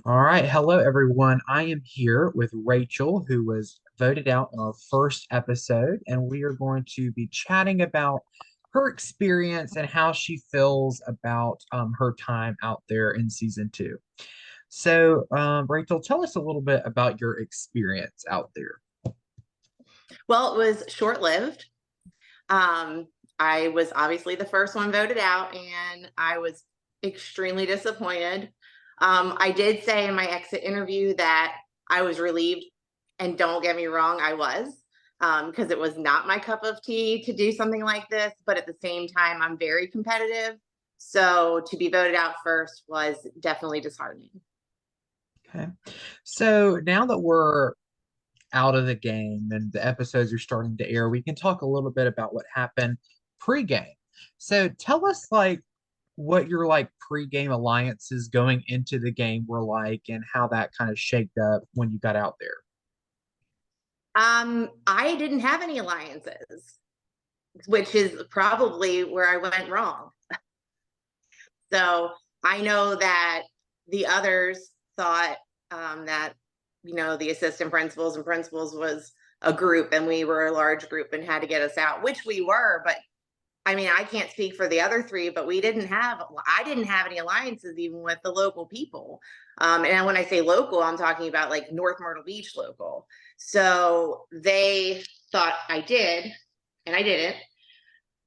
All right. Hello, everyone. I am here with Rachel, who was voted out in our first episode, and we are going to be chatting about her experience and how she feels about her time out there in season two. So, Rachel, tell us a little bit about your experience out there. Well, it was short-lived. Um, I was obviously the first one voted out, and I was extremely disappointed. I did say in my exit interview that I was relieved, and don't get me wrong, I was, because it was not my cup of tea to do something like this. But at the same time, I'm very competitive, so to be voted out first was definitely disheartening. Okay. So now that we're out of the game and the episodes are starting to air, we can talk a little bit about what happened pre-game. So tell us what your pre-game alliances going into the game were like and how that kind of shaped up when you got out there. I didn't have any alliances, which is probably where I went wrong. So I know that the others thought that, the assistant principals and principals was a group and we were a large group and had to get us out, which we were. But I mean, I can't speak for the other three, but I didn't have any alliances even with the local people. And when I say local, I'm talking about like North Myrtle Beach local. So they thought I did, and I didn't.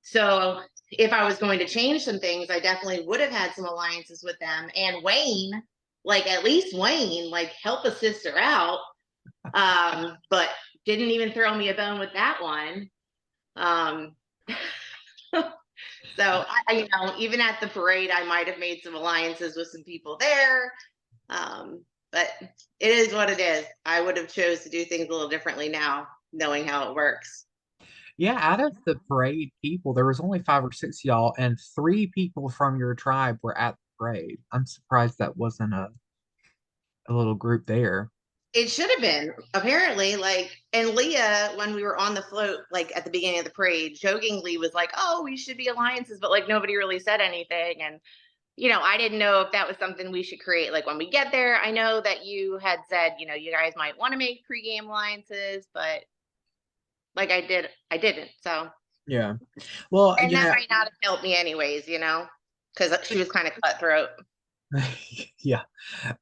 So if I was going to change some things, I definitely would have had some alliances with them. And Wayne, like at least Wayne, like help a sister out. But didn't even throw me a bone with that one. Um, so even at the parade, I might have made some alliances with some people there. But it is what it is. I would have chose to do things a little differently now, knowing how it works. Yeah, out of the parade people, there was only five or six of y'all, and three people from your tribe were at the parade. I'm surprised that wasn't a little group there. It should have been apparently and Leah, when we were on the float, like at the beginning of the parade, jokingly was like, "Oh, we should be alliances," but like nobody really said anything. And I didn't know if that was something we should create. Like when we get there, I know that you had said, you guys might want to make pregame alliances, but like I didn't. So, Yeah. Well, and that might not have helped me anyways, because she was kind of cutthroat. yeah.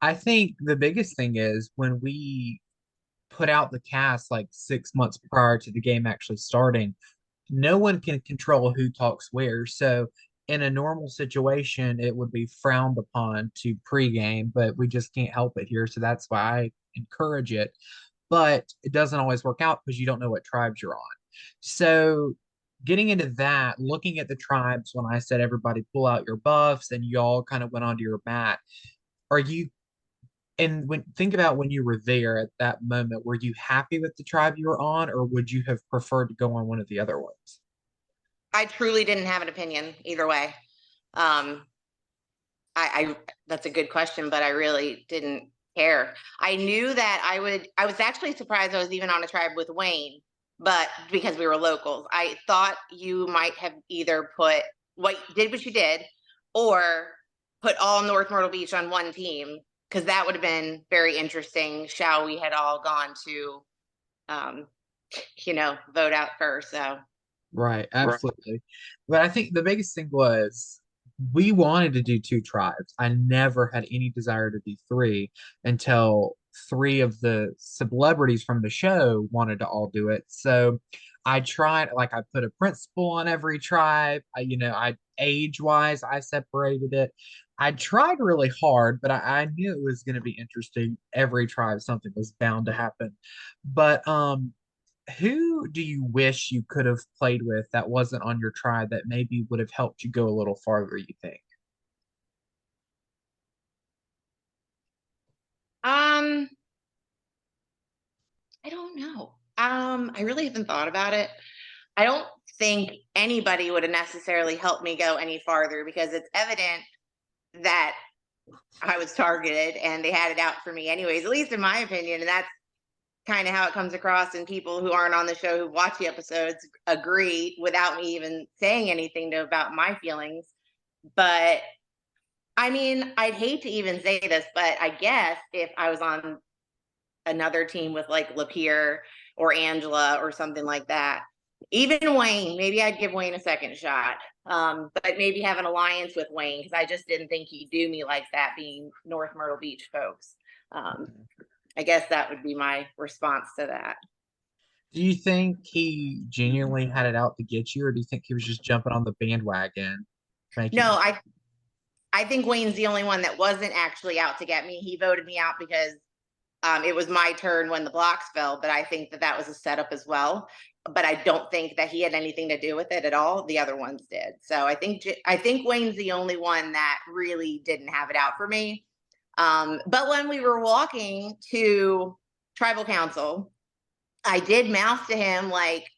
I think the biggest thing is when we put out the cast like 6 months prior to the game actually starting, no one can control who talks where. So in a normal situation, it would be frowned upon to pregame, but we just can't help it here. So that's why I encourage it. But it doesn't always work out because you don't know what tribes you're on. So getting into that, looking at the tribes when I said everybody pull out your buffs and y'all kind of went onto your mat, are you and when think about when you were there at that moment, were you happy with the tribe you were on, or would you have preferred to go on one of the other ones? I truly didn't have an opinion either way. Um, I That's a good question, but I really didn't care. I knew that I was actually surprised I was even on a tribe with Wayne, but because we were locals, I thought you might have either put what you did, or put all North Myrtle Beach on one team, because that would have been very interesting. Shall we had all gone to, um, vote out first. So Right, absolutely. But I think the biggest thing was we wanted to do two tribes. I never had any desire to do three until three of the celebrities from the show wanted to all do it. So I tried, like, I put a principal on every tribe. I age wise, I separated it. I tried really hard, but I knew it was going to be interesting. Every tribe, something was bound to happen. But who do you wish you could have played with that wasn't on your tribe that maybe would have helped you go a little farther, you think? um I don't know. I really haven't thought about it. I don't think anybody would have necessarily helped me go any farther, because it's evident that I was targeted and they had it out for me anyways, at least in my opinion. And that's kind of how it comes across, and people who aren't on the show who watch the episodes agree without me even saying anything about my feelings. But I mean, I'd hate to even say this, but I guess if I was on another team with like Lapeer or Angela or something like that, even Wayne, maybe I'd give Wayne a second shot. But maybe have an alliance with Wayne because I just didn't think he'd do me like that, being North Myrtle Beach folks. Um, I guess that would be my response to that. Do you think he genuinely had it out to get you, or do you think he was just jumping on the bandwagon, making No, you? I think Wayne's the only one that wasn't actually out to get me. He voted me out because it was my turn when the blocks fell, but I think that that was a setup as well. But I don't think that he had anything to do with it at all. The other ones did. So I think Wayne's the only one that really didn't have it out for me. But when we were walking to tribal council, I did mouth to him like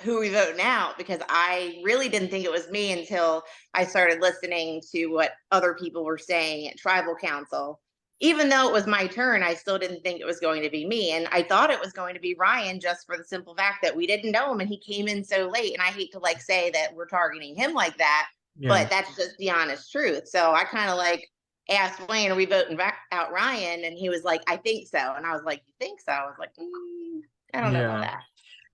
who are we voting out, because I really didn't think it was me until I started listening to what other people were saying at tribal council. Even though it was my turn, I still didn't think it was going to be me, and I thought it was going to be Ryan, just for the simple fact that we didn't know him and he came in so late. And I hate to like say that we're targeting him like that, Yeah, but that's just the honest truth. So I kind of like asked Wayne, are we voting back out Ryan? And he was like, I think so. And I was like, you think so? I was like, I don't know about yeah. that.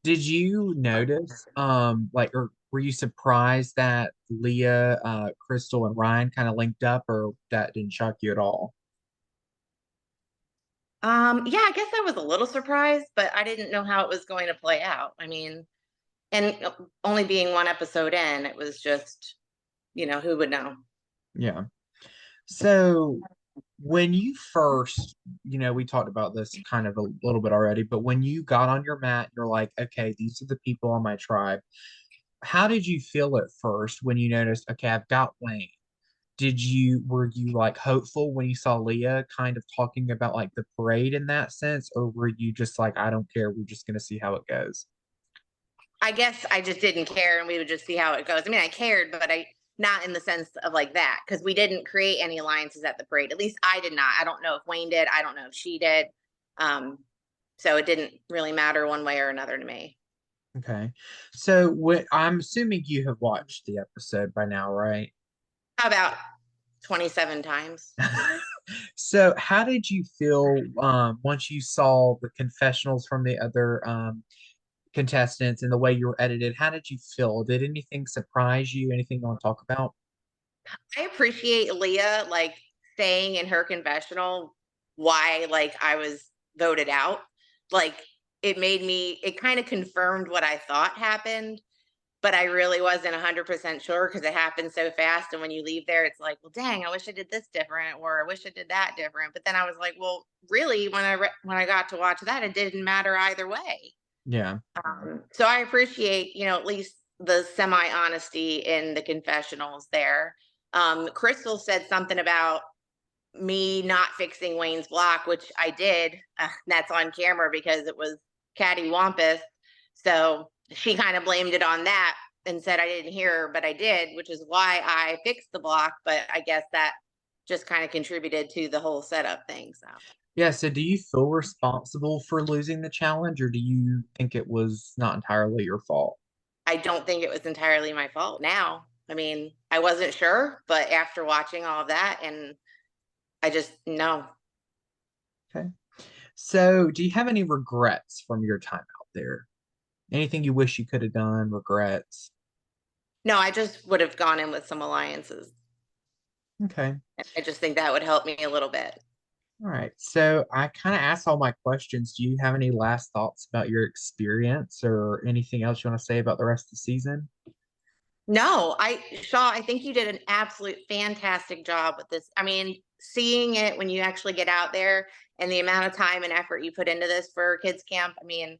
Did you notice, like, or were you surprised that Leah, Crystal, and Ryan kind of linked up, or that didn't shock you at all? Yeah, I guess I was a little surprised, but I didn't know how it was going to play out. I mean, and only being one episode in, it was just, who would know? Yeah. So when you first, we talked about this kind of a little bit already, but when you got on your mat, you're like, okay, these are the people on my tribe. How did you feel at first when you noticed, okay, I've got Wayne? Were you like hopeful when you saw Leah kind of talking about like the parade in that sense, or were you just like, I don't care, we're just gonna see how it goes? I guess I just didn't care and we would just see how it goes. I mean, I cared, but I not in the sense of like that, because we didn't create any alliances at the parade. At least I did not. I don't know if Wayne did. I don't know if she did. Um, so it didn't really matter one way or another to me. Okay. So what I'm assuming you have watched the episode by now, right? How about 27 times? So how did you feel once you saw the confessionals from the other contestants and the way you were edited? How did you feel? Did anything surprise you? Anything you want to talk about? I appreciate Leah like saying in her confessional why like I was voted out. Like it kind of confirmed what I thought happened, but I really wasn't 100% sure because it happened so fast. And when you leave there, it's like, well, dang, I wish I did this different, or I wish I did that different. But then I was like, well, really, when I got to watch that, it didn't matter either way. Yeah. So I appreciate, at least the semi honesty in the confessionals there. Crystal said something about me not fixing Wayne's block, which I did. That's on camera because it was Caddy Wampus. So she kind of blamed it on that and said I didn't hear her, but I did, which is why I fixed the block. But I guess that just kind of contributed to the whole setup thing. So Yeah, so do you feel responsible for losing the challenge, or do you think it was not entirely your fault? I don't think it was entirely my fault now. I mean, I wasn't sure, but after watching all of that, and I just no. Okay. So do you have any regrets from your time out there? Anything you wish you could have done, regrets? No, I just would have gone in with some alliances. Okay. I just think that would help me a little bit. All right. So I kind of asked all my questions. Do you have any last thoughts about your experience or anything else you want to say about the rest of the season? No, Shaw, I think you did an absolute fantastic job with this. I mean, seeing it when you actually get out there and the amount of time and effort you put into this for kids camp, I mean,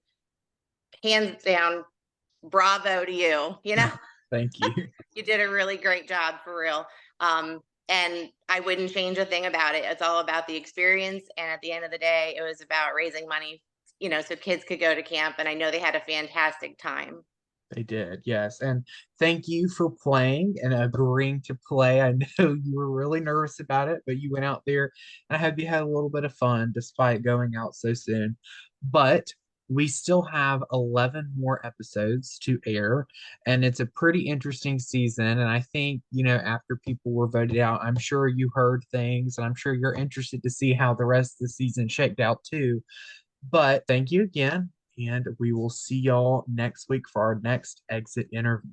hands down, bravo to you. Thank you. You did a really great job for real. And I wouldn't change a thing about it. It's all about the experience. And at the end of the day, it was about raising money, so kids could go to camp. And I know they had a fantastic time. They did, yes. And thank you for playing and agreeing to play. I know you were really nervous about it, but you went out there and I hope you had a little bit of fun despite going out so soon. But we still have 11 more episodes to air, and it's a pretty interesting season. And I think, after people were voted out, I'm sure you heard things, and I'm sure you're interested to see how the rest of the season shaked out too. But thank you again, and we will see y'all next week for our next exit interview.